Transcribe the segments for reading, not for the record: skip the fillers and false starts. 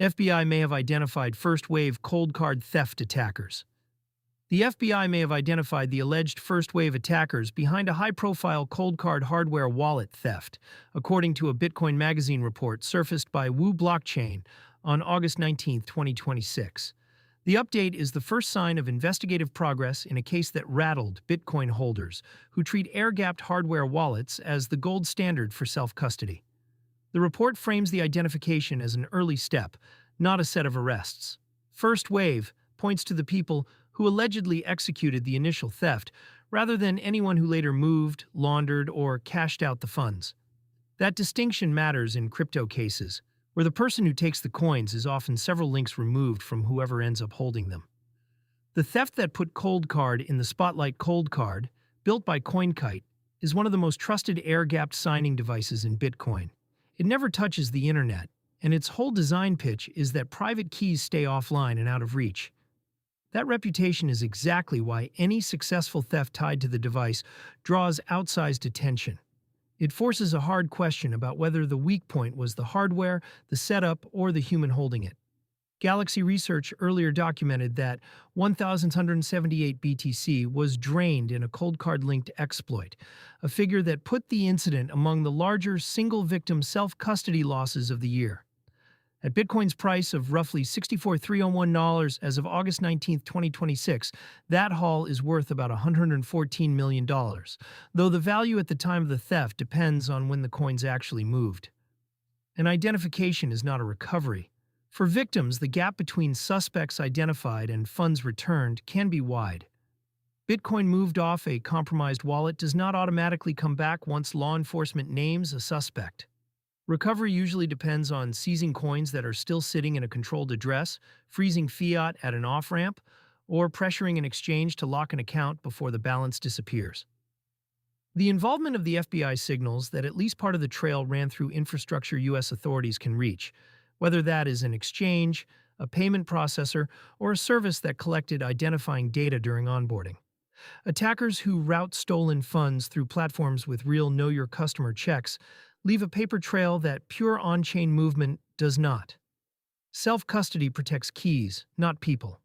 FBI may have identified first-wave Coldcard theft attackers. The FBI may have identified the alleged first-wave attackers behind a high-profile Coldcard hardware wallet theft, according to a Bitcoin Magazine report surfaced by Wu Blockchain on August 19, 2026. The update is the first sign of investigative progress in a case that rattled Bitcoin holders who treat air-gapped hardware wallets as the gold standard for self-custody. The report frames the identification as an early step, not a set of arrests. First wave points to the people who allegedly executed the initial theft, rather than anyone who later moved, laundered, or cashed out the funds. That distinction matters in crypto cases, where the person who takes the coins is often several links removed from whoever ends up holding them. The theft that put Coldcard in the spotlight. Coldcard, built by CoinKite, is one of the most trusted air-gapped signing devices in Bitcoin. It never touches the internet, and its whole design pitch is that private keys stay offline and out of reach. That reputation is exactly why any successful theft tied to the device draws outsized attention. It forces a hard question about whether the weak point was the hardware, the setup, or the human holding it. Galaxy Research earlier documented that 1,178 BTC was drained in a Coldcard-linked exploit, a figure that put the incident among the larger single-victim self-custody losses of the year. At Bitcoin's price of roughly $64,301 as of August 19, 2026, that haul is worth about $114 million, though the value at the time of the theft depends on when the coins actually moved. An identification is not a recovery. For victims, the gap between suspects identified and funds returned can be wide. Bitcoin moved off a compromised wallet does not automatically come back once law enforcement names a suspect. Recovery usually depends on seizing coins that are still sitting in a controlled address, freezing fiat at an off-ramp, or pressuring an exchange to lock an account before the balance disappears. The involvement of the FBI signals that at least part of the trail ran through infrastructure U.S. authorities can reach, whether that is an exchange, a payment processor, or a service that collected identifying data during onboarding. Attackers who route stolen funds through platforms with real know-your-customer checks leave a paper trail that pure on-chain movement does not. Self-custody protects keys, not people.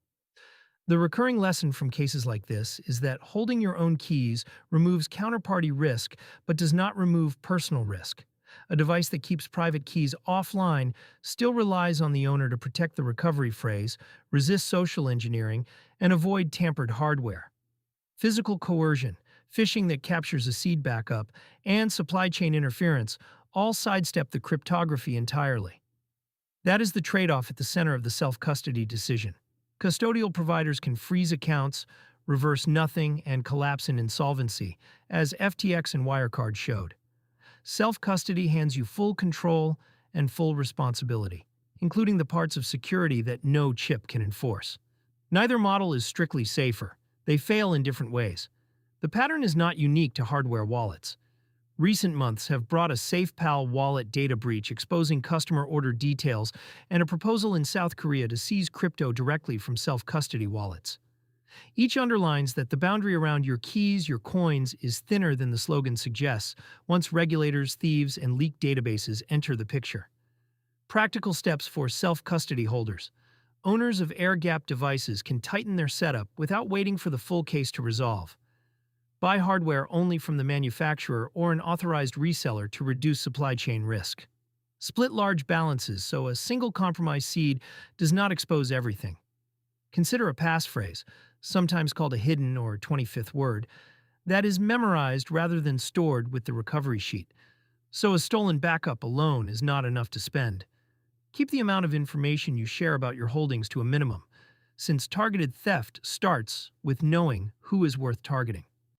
The recurring lesson from cases like this is that holding your own keys removes counterparty risk but does not remove personal risk. A device that keeps private keys offline still relies on the owner to protect the recovery phrase, resist social engineering, and avoid tampered hardware. Physical coercion, phishing that captures a seed backup, and supply chain interference all sidestep the cryptography entirely. That is the trade-off at the center of the self-custody decision. Custodial providers can freeze accounts, reverse nothing, and collapse in insolvency, as FTX and Wirecard showed. Self-custody hands you full control and full responsibility, including the parts of security that no chip can enforce. Neither model is strictly safer. They fail in different ways. The pattern is not unique to hardware wallets. Recent months have brought a SafePal wallet data breach exposing customer order details and a proposal in South Korea to seize crypto directly from self-custody wallets. Each underlines that the boundary around your keys, your coins, is thinner than the slogan suggests once regulators, thieves, and leaked databases enter the picture. Practical steps for self-custody holders. Owners of air-gapped devices can tighten their setup without waiting for the full case to resolve. Buy hardware only from the manufacturer or an authorized reseller to reduce supply chain risk. Split large balances so a single compromised seed does not expose everything. Consider a passphrase, sometimes called a hidden or 25th word, that is memorized rather than stored with the recovery sheet, so a stolen backup alone is not enough to spend. Keep the amount of information you share about your holdings to a minimum, since targeted theft starts with knowing who is worth targeting.